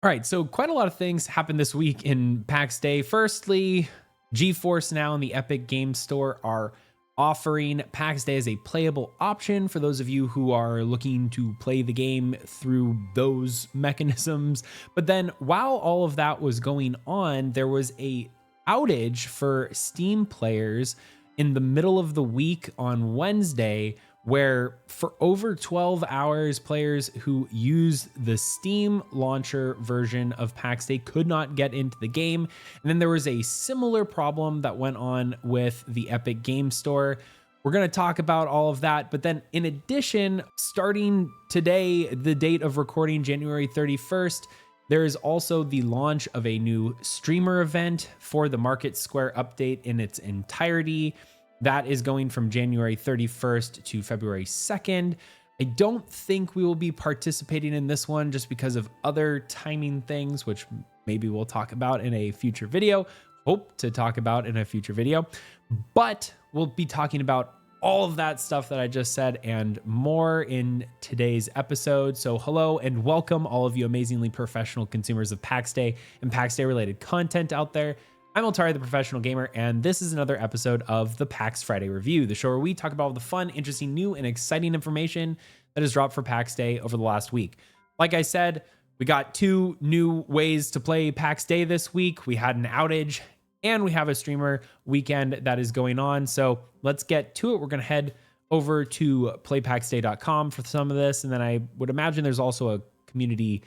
All right, so quite a lot of things happened this week in Pax Day. Firstly, GeForce Now and the Epic Game Store are offering Pax Day as a playable option for those of you who are looking to play the game through those mechanisms. But then while all of that was going on, there was a outage for Steam players in the middle of the week on Wednesday, where for over 12 hours, players who use the Steam launcher version of Pax Day could not get into the game. And then there was a similar problem that went on with the Epic Game Store. We're going to talk about all of that. But then in addition, starting today, the date of recording, January 31st, there is also the launch of a new streamer event for the Market Square update in its entirety. That is going from January 31st to February 2nd. I don't think we will be participating in this one just because of other timing things, which maybe we'll talk about in a future video. Hope to talk about in a future video. But we'll be talking about all of that stuff that I just said and more in today's episode. So hello and welcome all of you amazingly professional consumers of Pax Day and Pax Day related content out there. I'm Altari, the professional gamer, and this is another episode of the PAX Friday Review, the show where we talk about all the fun, interesting, new, and exciting information that has dropped for PAX Day over the last week. Like I said, we got two new ways to play PAX Day this week. We had an outage, and we have a streamer weekend that is going on. So let's get to it. We're going to head over to playpaxday.com for some of this, and then I would imagine there's also a community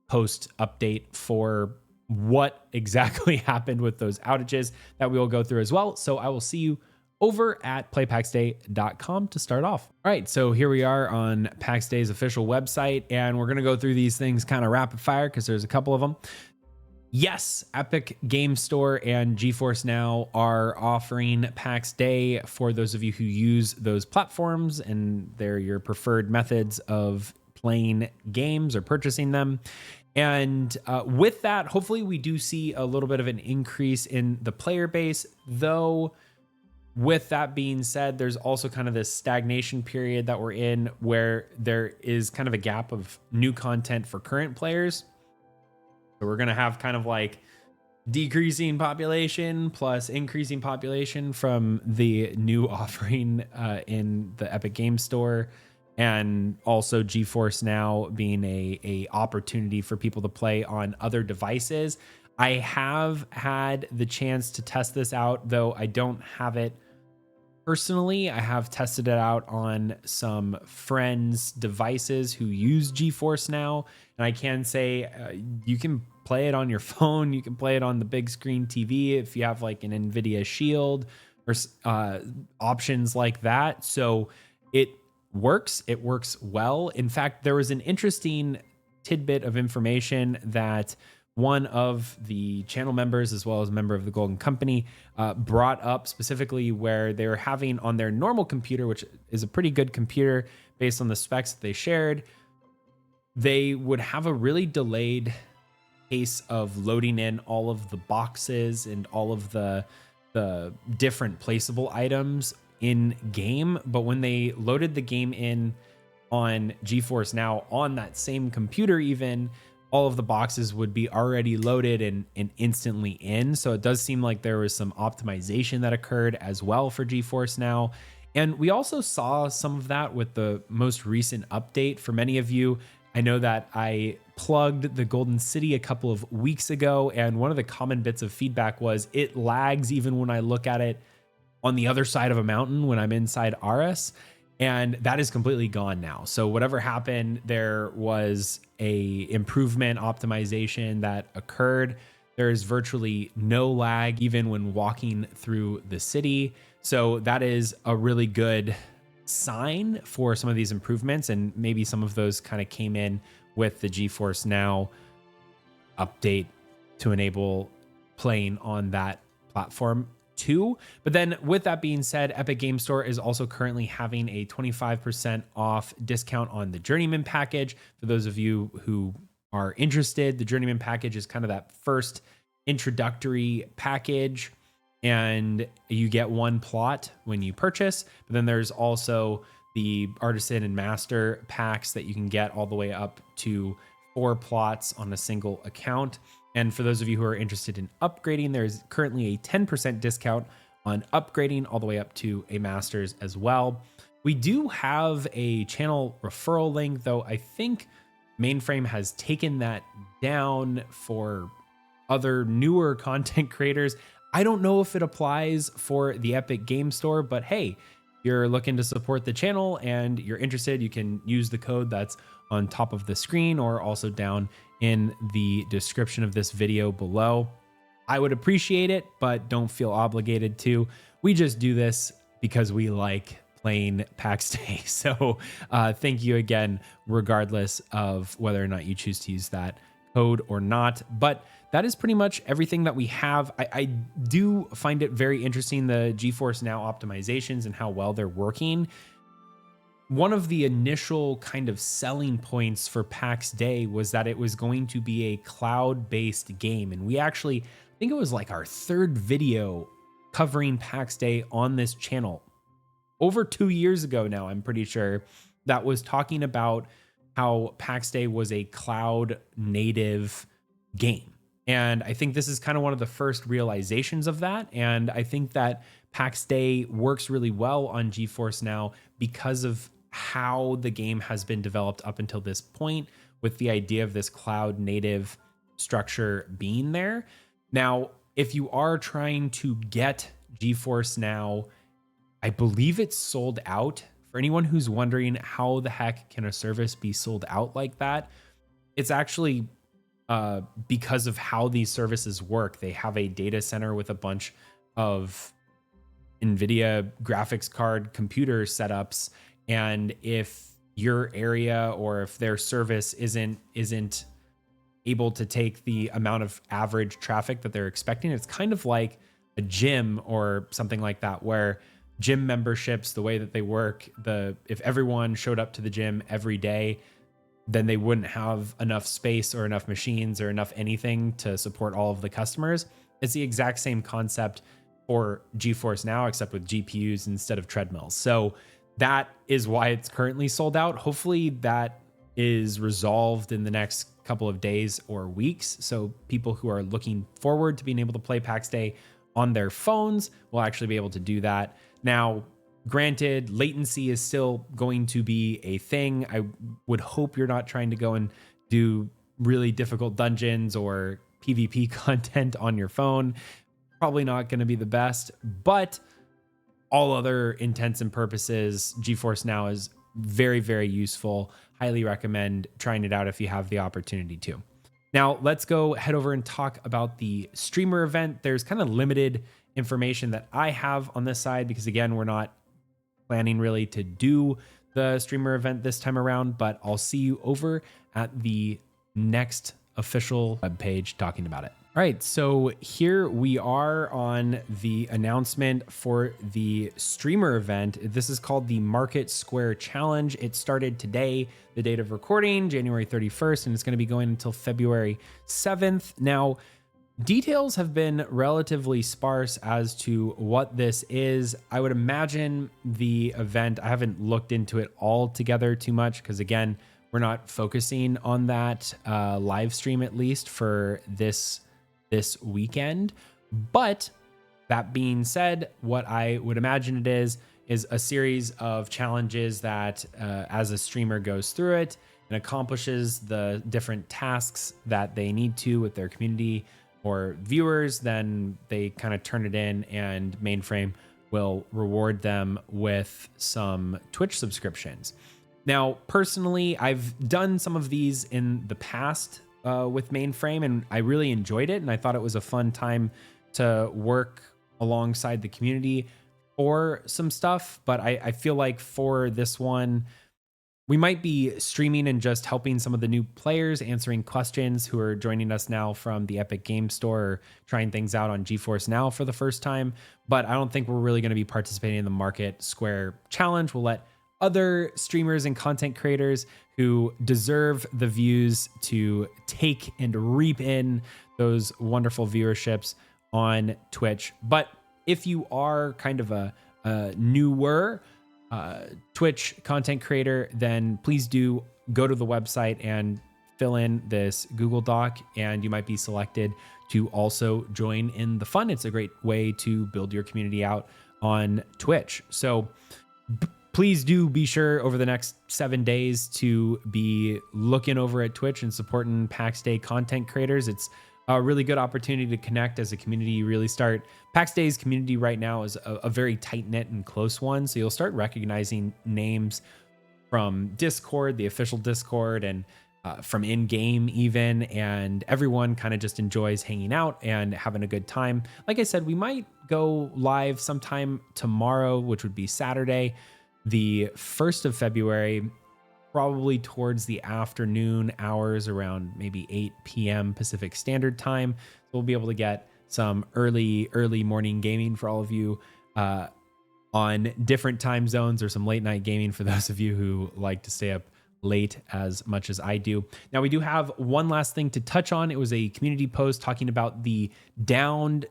post update for what exactly happened with those outages that we will go through as well. So I will see you over at playpaxday.com to start off. All right, so here we are on Pax Day's official website, and we're going to go through these things kind of rapid fire because there's a couple of them. Yes, Epic Game Store and GeForce Now are offering Pax Day for those of you who use those platforms, and they're your preferred methods of playing games or purchasing them. And with that, hopefully we do see a little bit of an increase in the player base, though with that being said, there's also kind of this stagnation period that we're in where there is kind of a gap of new content for current players. So we're going to have kind of like decreasing population plus increasing population from the new offering in the Epic Game Store. And also GeForce Now being a opportunity for people to play on other devices. I have had the chance to test this out, though I don't have it personally. I have tested it out on some friends' devices who use GeForce Now, and I can say you can play it on your phone. You can play it on the big screen TV if you have like an NVIDIA Shield or options like that. So it works well. In fact, there was an interesting tidbit of information that one of the channel members, as well as a member of the Golden Company, brought up specifically where they were having on their normal computer, which is a pretty good computer based on the specs that they shared, they would have a really delayed pace of loading in all of the boxes and all of the different placeable items in game. But when they loaded the game in on GeForce Now on that same computer, even all of the boxes would be already loaded and instantly in. So it does seem like there was some optimization that occurred as well for GeForce Now. And we also saw some of that with the most recent update. For many of you, I know that I plugged the Golden City a couple of weeks ago, and one of the common bits of feedback was it lags even when I look at it on the other side of a mountain when I'm inside Aris, and that is completely gone now. So whatever happened, there was a improvement optimization that occurred. There is virtually no lag even when walking through the city. So that is a really good sign for some of these improvements, and maybe some of those kind of came in with the GeForce Now update to enable playing on that platform too. But then with that being said, Epic Game Store is also currently having a 25% off discount on the Journeyman package. For those of you who are interested, the Journeyman package is kind of that first introductory package, and you get one plot when you purchase. But then there's also the Artisan and Master packs that you can get all the way up to 4 plots on a single account. And for those of you who are interested in upgrading, there's currently a 10% discount on upgrading all the way up to a master's as well. We do have a channel referral link, though I think Mainframe has taken that down for other newer content creators. I don't know if it applies for the Epic Game Store, but hey, if you're looking to support the channel and you're interested, you can use the code that's on top of the screen or also down in the description of this video below. I would appreciate it, but don't feel obligated to. We just do this because we like playing Pax Dei. So thank you again, regardless of whether or not you choose to use that code or not. But that is pretty much everything that we have. I do find it very interesting, the GeForce Now optimizations and how well they're working. One of the initial kind of selling points for Pax Dei was that it was going to be a cloud-based game. And we actually, I think it was like our 3rd video covering Pax Dei on this channel. Over 2 years ago now, I'm pretty sure, that was talking about how Pax Dei was a cloud native game. And I think this is kind of one of the first realizations of that. And I think that Pax Dei works really well on GeForce Now because of how the game has been developed up until this point, with the idea of this cloud native structure being there. Now, if you are trying to get GeForce Now, I believe it's sold out. For anyone who's wondering how the heck can a service be sold out like that, it's actually because of how these services work. They have a data center with a bunch of NVIDIA graphics card computer setups. And if your area or if their service isn't able to take the amount of average traffic that they're expecting, it's kind of like a gym or something like that, where gym memberships, the way that they work, if everyone showed up to the gym every day, then they wouldn't have enough space or enough machines or enough anything to support all of the customers. It's the exact same concept for GeForce Now, except with GPUs instead of treadmills. So that is why it's currently sold out. Hopefully that is resolved in the next couple of days or weeks. So people who are looking forward to being able to play Pax Dei on their phones will actually be able to do that. Now, granted, latency is still going to be a thing. I would hope you're not trying to go and do really difficult dungeons or PvP content on your phone. Probably not going to be the best, but all other intents and purposes, GeForce Now is very, very useful. Highly recommend trying it out if you have the opportunity to. Now, let's go head over and talk about the streamer event. There's kind of limited information that I have on this side because, again, we're not planning really to do the streamer event this time around, but I'll see you over at the next official webpage talking about it. All right, so here we are on the announcement for the streamer event. This is called the Market Square Challenge. It started today, the date of recording, January 31st, and it's going to be going until February 7th. Now, details have been relatively sparse as to what this is. I would imagine the event, I haven't looked into it all together too much because, again, we're not focusing on that live stream, at least for this weekend. But that being said, what I would imagine it is a series of challenges that as a streamer goes through it and accomplishes the different tasks that they need to with their community or viewers, then they kind of turn it in and Mainframe will reward them with some Twitch subscriptions. Now, personally, I've done some of these in the past with Mainframe, and I really enjoyed it, and I thought it was a fun time to work alongside the community for some stuff. But I feel like for this one, we might be streaming and just helping some of the new players, answering questions who are joining us now from the Epic Game Store, or trying things out on GeForce Now for the first time. But I don't think we're really going to be participating in the Market Square Challenge. We'll let other streamers and content creators who deserve the views to take and reap in those wonderful viewerships on Twitch. But if you are kind of a newer Twitch content creator, then please do go to the website and fill in this Google Doc, and you might be selected to also join in the fun. It's a great way to build your community out on Twitch. So please do be sure over the next 7 days to be looking over at Twitch and supporting Pax Dei content creators. It's a really good opportunity to connect as a community. You really start, Pax Dei's community right now is a very tight knit and close one. So you'll start recognizing names from Discord, the official Discord, and from in-game even, and everyone kind of just enjoys hanging out and having a good time. Like I said, we might go live sometime tomorrow, which would be Saturday, the 1st of February, probably towards the afternoon hours around maybe 8 p.m. Pacific Standard Time. So we'll be able to get some early morning gaming for all of you on different time zones, or some late night gaming for those of you who like to stay up late as much as I do. Now, we do have one last thing to touch on. It was a community post talking about the downed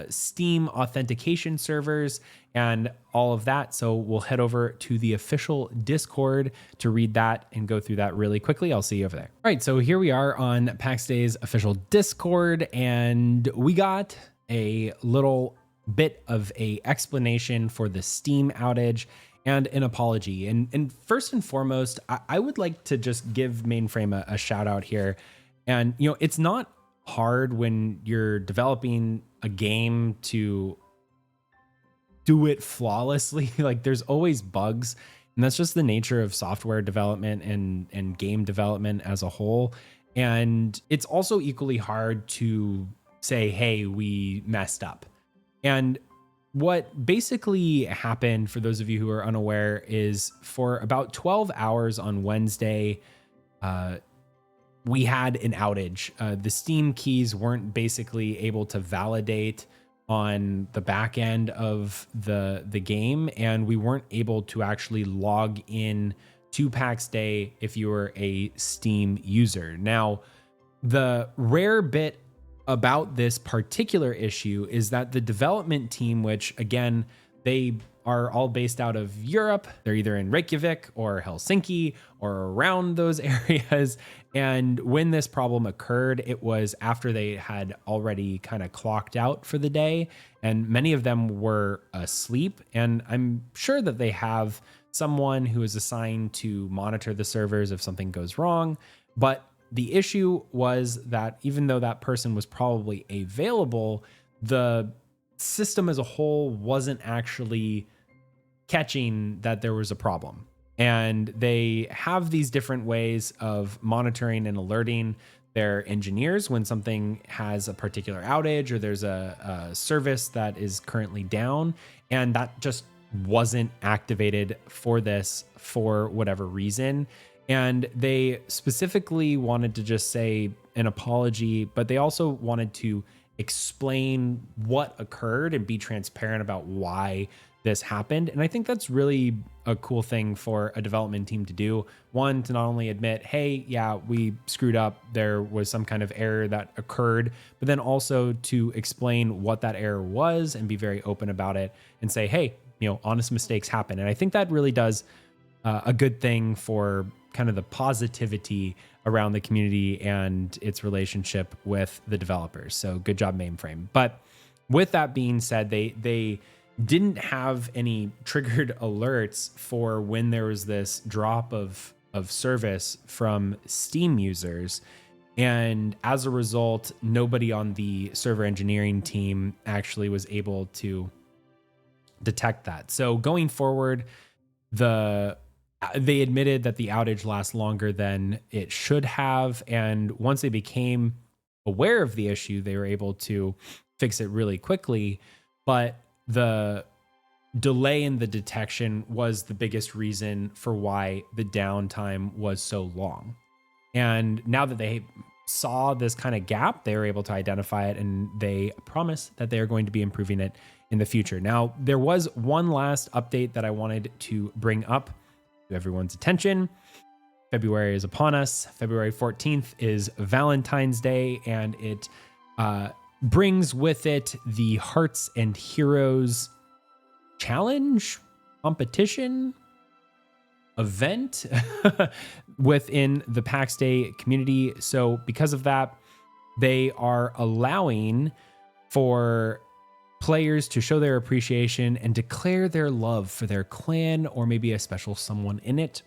Steam authentication servers and all of that. So we'll head over to the official Discord to read that and go through that really quickly. I'll see you over there. All right, so here we are on Pax Dei's official Discord, and we got a little bit of a explanation for the Steam outage and an apology. And first and foremost, I would like to just give Mainframe a shout out here. And, you know, it's not hard when you're developing a game to do it flawlessly. Like, there's always bugs, and that's just the nature of software development and game development as a whole. And it's also equally hard to say, hey, we messed up. And what basically happened, for those of you who are unaware, is for about 12 hours on Wednesday, we had an outage. The Steam keys weren't basically able to validate on the back end of the game, and we weren't able to actually log in to Pax Dei if you were a Steam user. Now, the rare bit about this particular issue is that the development team, which again, they are all based out of Europe. They're either in Reykjavik or Helsinki or around those areas. And when this problem occurred, it was after they had already kind of clocked out for the day, and many of them were asleep. And I'm sure that they have someone who is assigned to monitor the servers if something goes wrong. But the issue was that even though that person was probably available, the system as a whole wasn't actually catching that there was a problem. And they have these different ways of monitoring and alerting their engineers when something has a particular outage or there's a service that is currently down, and that just wasn't activated for this for whatever reason. And they specifically wanted to just say an apology, but they also wanted to explain what occurred and be transparent about why this happened. And I think that's really a cool thing for a development team to do. One, to not only admit, hey, yeah, we screwed up, there was some kind of error that occurred, but then also to explain what that error was and be very open about it and say, hey, you know, honest mistakes happen. And I think that really does a good thing for kind of the positivity around the community and its relationship with the developers. So good job, Mainframe. But with that being said, they didn't have any triggered alerts for when there was this drop of service from Steam users. And as a result, nobody on the server engineering team actually was able to detect that. So going forward, they admitted that the outage lasts longer than it should have. And once they became aware of the issue, they were able to fix it really quickly. But the delay in the detection was the biggest reason for why the downtime was so long. And now that they saw this kind of gap, they were able to identify it, and they promise that they are going to be improving it in the future. Now, there was one last update that I wanted to bring up to everyone's attention. February is upon us. February 14th is Valentine's Day, and it brings with it the Hearts and Heroes challenge, competition, event. within the Pax Dei community. So because of that, they are allowing for players to show their appreciation and declare their love for their clan or maybe a special someone in it.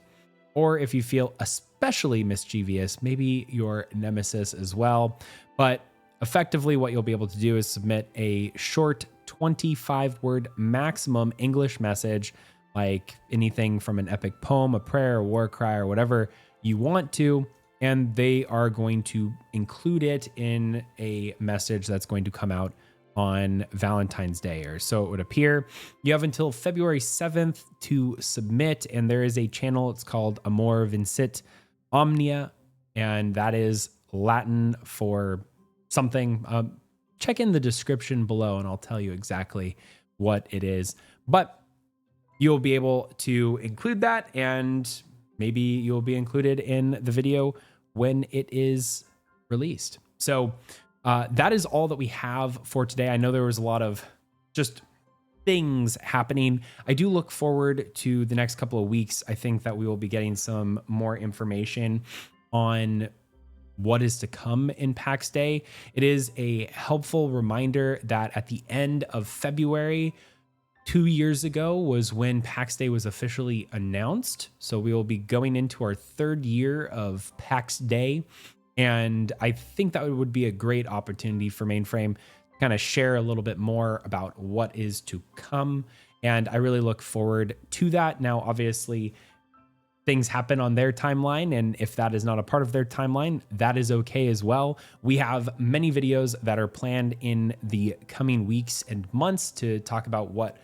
Or if you feel especially mischievous, maybe your nemesis as well. But effectively, what you'll be able to do is submit a short 25-word maximum English message, like anything from an epic poem, a prayer, a war cry, or whatever you want to. And they are going to include it in a message that's going to come out on Valentine's Day, or so it would appear. You have until February 7th to submit, and there is a channel. It's called Amor, Vincit, Omnia, and that is Latin for something. Check in the description below and I'll tell you exactly what it is. But you'll be able to include that, and maybe you'll be included in the video when it is released. So that is all that we have for today. I know there was a lot of just things happening. I do look forward to the next couple of weeks. I think that we will be getting some more information on what is to come in Pax Dei. It is a helpful reminder that at the end of February, 2 years ago, was when Pax Dei was officially announced. So we will be going into our 3rd year of Pax Dei. And I think that would be a great opportunity for Mainframe to kind of share a little bit more about what is to come. And I really look forward to that. Now, obviously, things happen on their timeline, and if that is not a part of their timeline, that is okay as well. We have many videos that are planned in the coming weeks and months to talk about what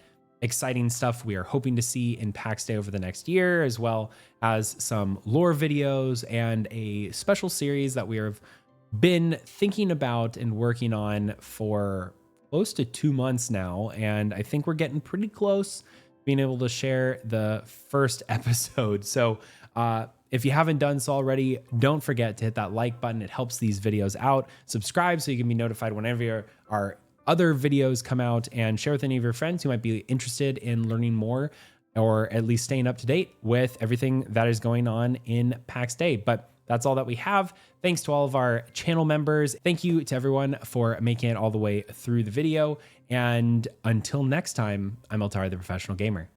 exciting stuff we are hoping to see in Pax Dei over the next year, as well as some lore videos and a special series that we have been thinking about and working on for close to 2 months now. And I think we're getting pretty close being able to share the first episode. So if you haven't done so already, don't forget to hit that like button. It helps these videos out. Subscribe so you can be notified whenever our other videos come out, and share with any of your friends who might be interested in learning more, or at least staying up to date with everything that is going on in Pax Dei. But that's all that we have. Thanks to all of our channel members. Thank you to everyone for making it all the way through the video. And until next time, I'm Altari, the Professional Gamer.